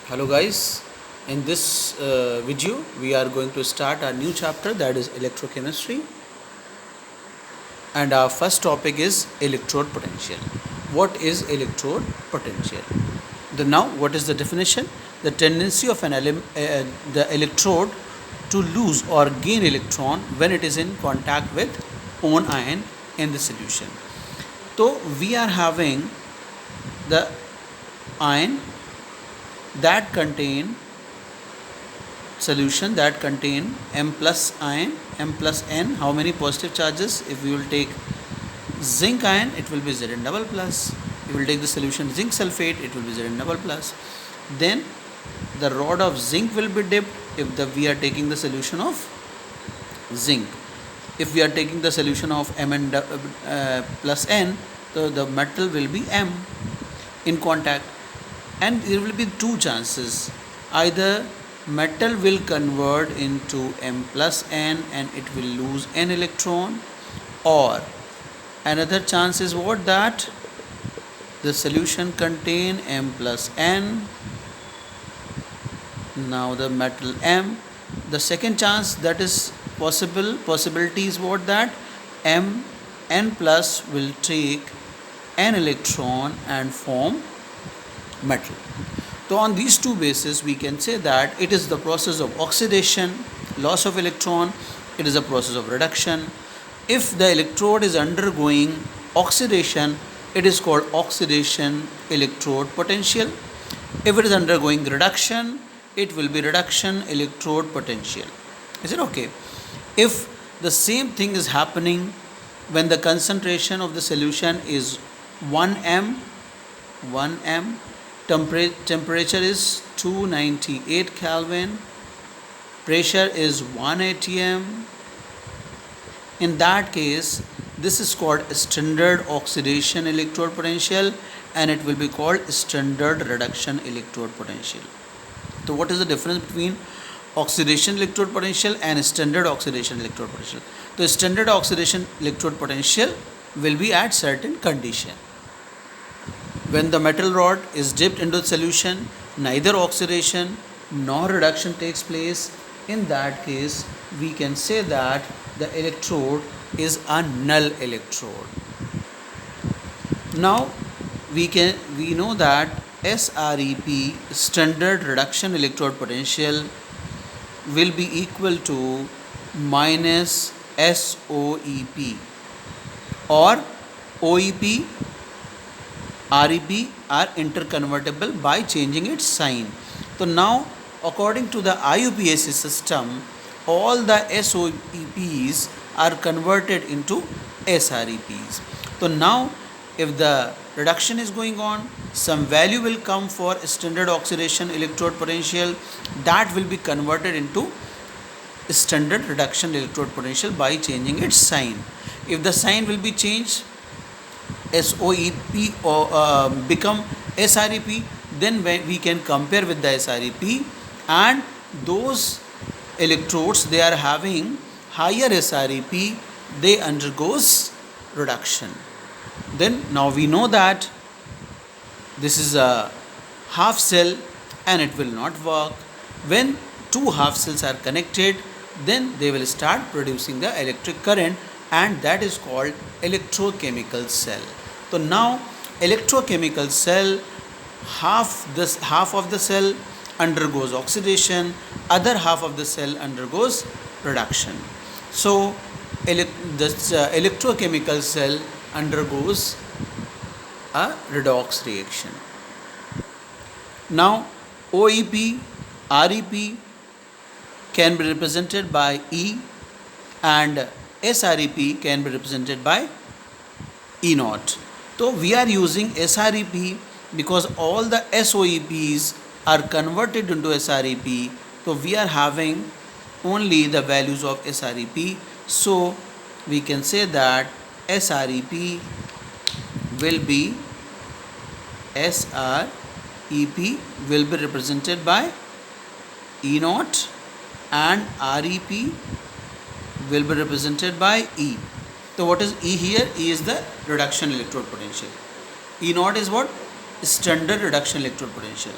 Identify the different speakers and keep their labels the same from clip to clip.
Speaker 1: Hello guys, in this video we are going to start a new chapter, that is electrochemistry, and our first topic is electrode potential. What is electrode potential? What is the definition? The tendency of the electrode to lose or gain electron when it is in contact with own ion in the solution. So we are having the ion that contain solution that contain M plus ion, M plus N. How many positive charges? If we will take zinc ion, it will be Zn double plus. If we will take the solution zinc sulfate, it will be Zn double plus. Then the rod of zinc will be dipped if we are taking the solution of zinc. If we are taking the solution of Mn plus N, so the metal will be M in contact, and there will be two chances. Either metal will convert into M plus N and it will lose N electron, or another chance is what, that the solution contain M plus N, now the metal M. The second chance that is possibility is what, that M N plus will take N electron and form metal. So on these two bases we can say that it is the process of oxidation, loss of electron, it is a process of reduction. If the electrode is undergoing oxidation, it is called oxidation electrode potential. If it is undergoing reduction, it will be reduction electrode potential. Is it okay? If the same thing is happening when the concentration of the solution is 1 m, temperature is 298 Kelvin, pressure is 1 atm, in that case this is called standard oxidation electrode potential, and it will be called standard reduction electrode potential. So what is the difference between oxidation electrode potential and standard oxidation electrode potential? The standard oxidation electrode potential will be at certain condition. When the metal rod is dipped into the solution, neither oxidation nor reduction takes place. In that case, we can say that the electrode is a null electrode. Now we know that SREP, standard reduction electrode potential, will be equal to minus SOEP, or OEP, REP are interconvertible by changing its sign. So now, according to the IUPAC system, all the SOEPs are converted into SREPs. So now, if the reduction is going on, some value will come for standard oxidation electrode potential, that will be converted into standard reduction electrode potential by changing its sign. If the sign will be changed, SOEP or become SREP, then we can compare with the SREP, and those electrodes they are having higher SREP, they undergoes reduction. Then now we know that this is a half cell and it will not work. When two half cells are connected, then they will start producing the electric current, and that is called electrochemical cell. So now electrochemical cell, half of the cell undergoes oxidation, other half of the cell undergoes reduction. So this electrochemical cell undergoes a redox reaction. Now OEP, REP can be represented by E, and SREP can be represented by E naught. So we are using SREP because all the SOEPs are converted into SREP. So we are having only the values of SREP. So we can say that SREP will be represented by E naught, and REP will be represented by E. So what is E here? E is the reduction electrode potential. E naught is what? Standard reduction electrode potential.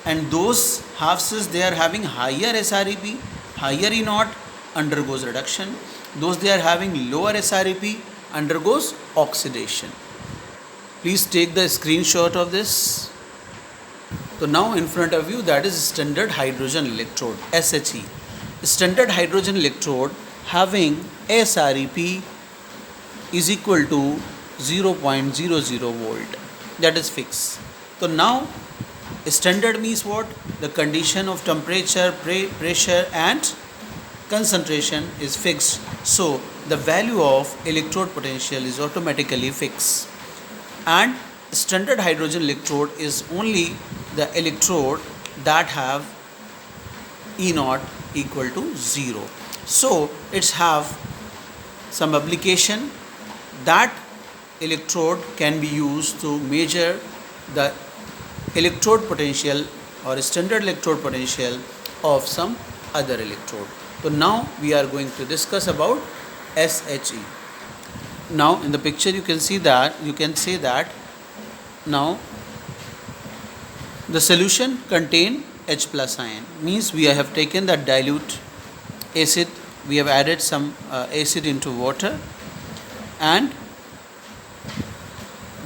Speaker 1: and those half cells they are having higher SREP, higher E naught, undergoes reduction. Those they are having lower SREP undergoes oxidation. Please take the screenshot of this. So now in front of you, that is standard hydrogen electrode, SHE. Standard hydrogen electrode having SREP is equal to 0.00 volt. That is fixed. So now standard means what? The condition of temperature, pressure and concentration is fixed. So the value of electrode potential is automatically fixed. And standard hydrogen electrode is only the electrode that have E naught equal to 0. So it's have some application that electrode can be used to measure the electrode potential or standard electrode potential of some other electrode. So now we are going to discuss about SHE. Now in the picture you can say that now the solution contain H plus ion, means we have taken the dilute acid, we have added some acid into water, and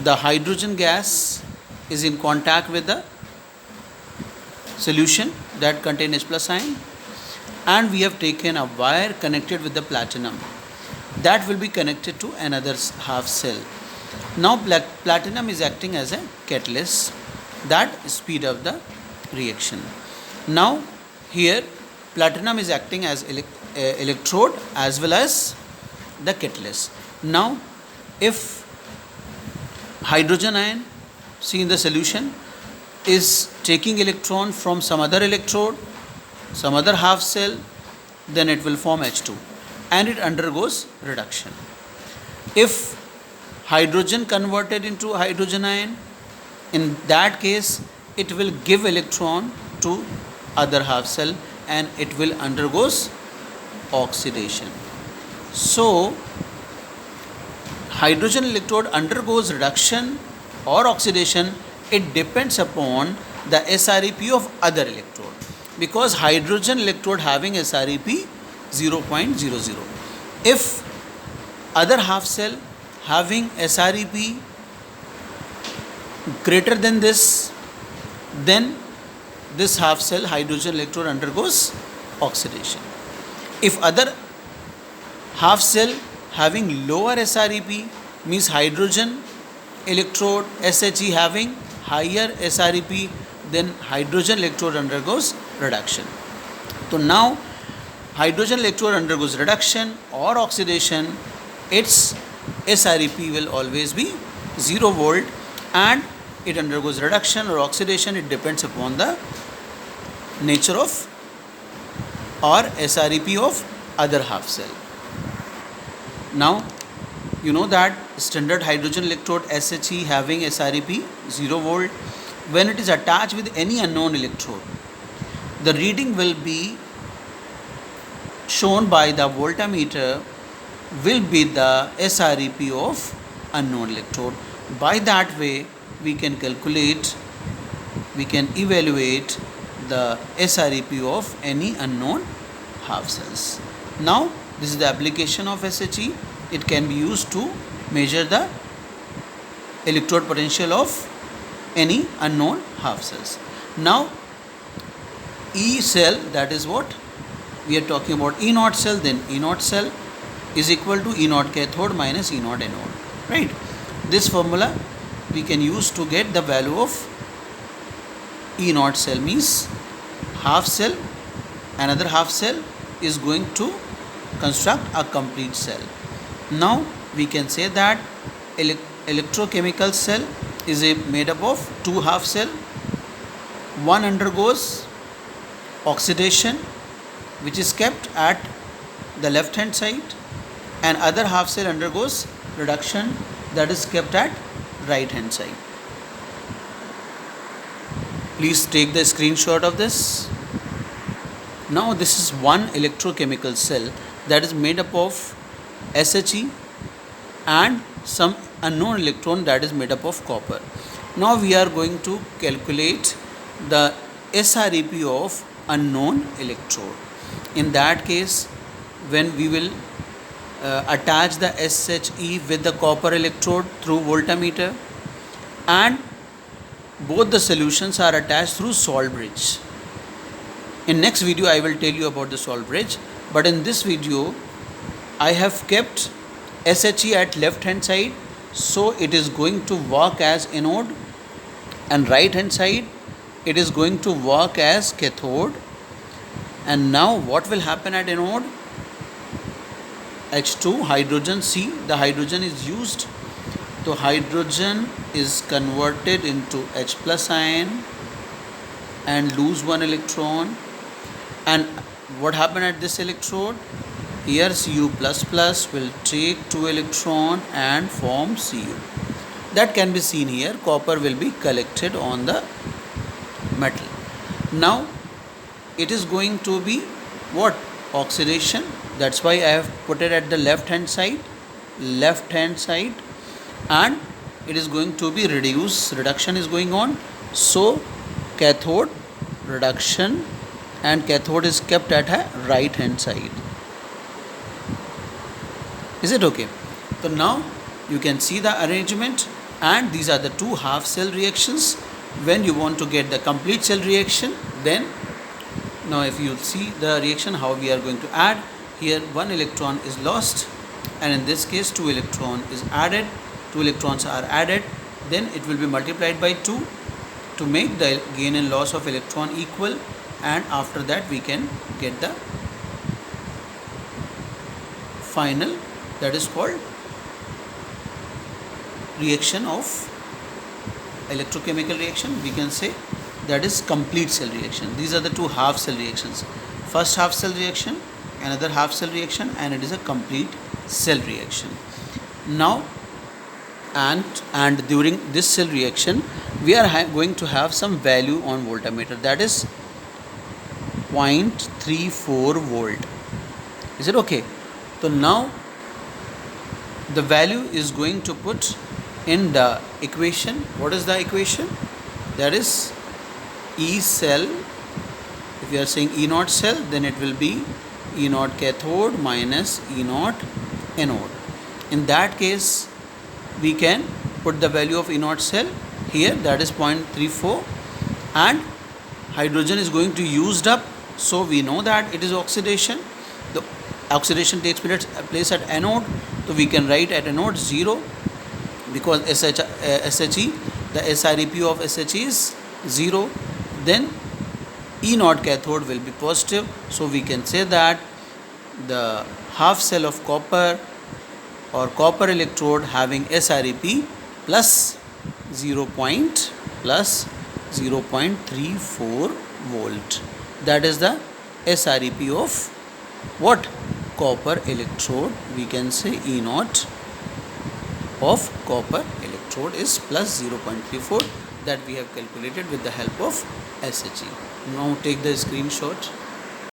Speaker 1: the hydrogen gas is in contact with the solution that contain H plus ion, and we have taken a wire connected with the platinum that will be connected to another half cell. Now platinum is acting as a catalyst that speed up the reaction. Now here platinum is acting as electrode as well as the catalyst. Now if hydrogen ion, see in the solution, is taking electron from some other electrode, some other half cell, then it will form H2 and it undergoes reduction. If hydrogen converted into hydrogen ion, in that case it will give electron to other half cell and it will undergoes oxidation. So hydrogen electrode undergoes reduction or oxidation, it depends upon the SREP of other electrode, because hydrogen electrode having SREP 0.00. If other half cell having SREP greater than this, then this half cell hydrogen electrode undergoes oxidation. If other half cell having lower SREP, means hydrogen electrode SHE having higher SREP, then hydrogen electrode undergoes reduction. So now hydrogen electrode undergoes reduction or oxidation, its SREP will always be 0 volt, and it undergoes reduction or oxidation, it depends upon the nature of or SREP of other half cell. Now you know that standard hydrogen electrode SHE having SREP 0 volt, when it is attached with any unknown electrode, the reading will be shown by the voltmeter will be the SREP of unknown electrode. By that way we can calculate, we can evaluate the SREP of any unknown half cells. Now this is the application of SHE. It can be used to measure the electrode potential of any unknown half cells. Now E cell, that is what we are talking about, E naught cell, then E naught cell is equal to E naught cathode minus E naught anode, right? This formula we can use to get the value of E naught cell, means half cell, another half cell is going to construct a complete cell. Now we can say that electrochemical cell is made up of two half cell. One undergoes oxidation, which is kept at the left hand side, and other half cell undergoes reduction, that is kept at right hand side. Please take the screenshot of this. Now this is one electrochemical cell that is made up of SHE and some unknown electron that is made up of copper. Now we are going to calculate the SREP of unknown electrode. In that case, when we will attach the SHE with the copper electrode through voltmeter, and both the solutions are attached through salt bridge. In next video I will tell you about the salt bridge, but in this video I have kept SHE at left hand side, so it is going to work as anode, and right hand side it is going to work as cathode. And now what will happen at anode? H2 hydrogen, see the hydrogen is used, so hydrogen is converted into H plus ion and lose one electron. And what happened at this electrode? Here Cu++ will take 2 electron and form Cu. That can be seen here. Copper will be collected on the metal. Now it is going to be what? Oxidation. That's why I have put it at the left hand side, and it is going to be reduction is going on. So cathode reduction, and cathode is kept at a right hand side. Is it okay? So now you can see the arrangement, and these are the two half cell reactions. When you want to get the complete cell reaction, then now if you see the reaction how we are going to add, here 1 electron is lost, and in this case 2 electrons are added, then it will be multiplied by 2 to make the gain and loss of electron equal, and after that we can get the final, that is called reaction of electrochemical reaction. We can say that is complete cell reaction. These are the two half cell reactions. First half cell reaction, another half cell reaction, and it is a complete cell reaction. Now and during this cell reaction we are going to have some value on voltmeter, that is 0.34 volt. Is it okay? So now the value is going to put in the equation. What is the equation? That is E cell. If you are saying E naught cell, then it will be E naught cathode minus E naught anode. In that case we can put the value of E naught cell here, that is 0.34, and hydrogen is going to used up, so we know that it is oxidation. The oxidation takes place at anode, so we can write at anode 0, because SHE, the SREP of SHE is 0. Then E naught cathode will be positive, so we can say that the half cell of copper or copper electrode having SREP plus 0.34 volt. That is the SREP of what? Copper electrode. We can say E naught of copper electrode is plus 0.34, that we have calculated with the help of SHE. Now take the screenshot.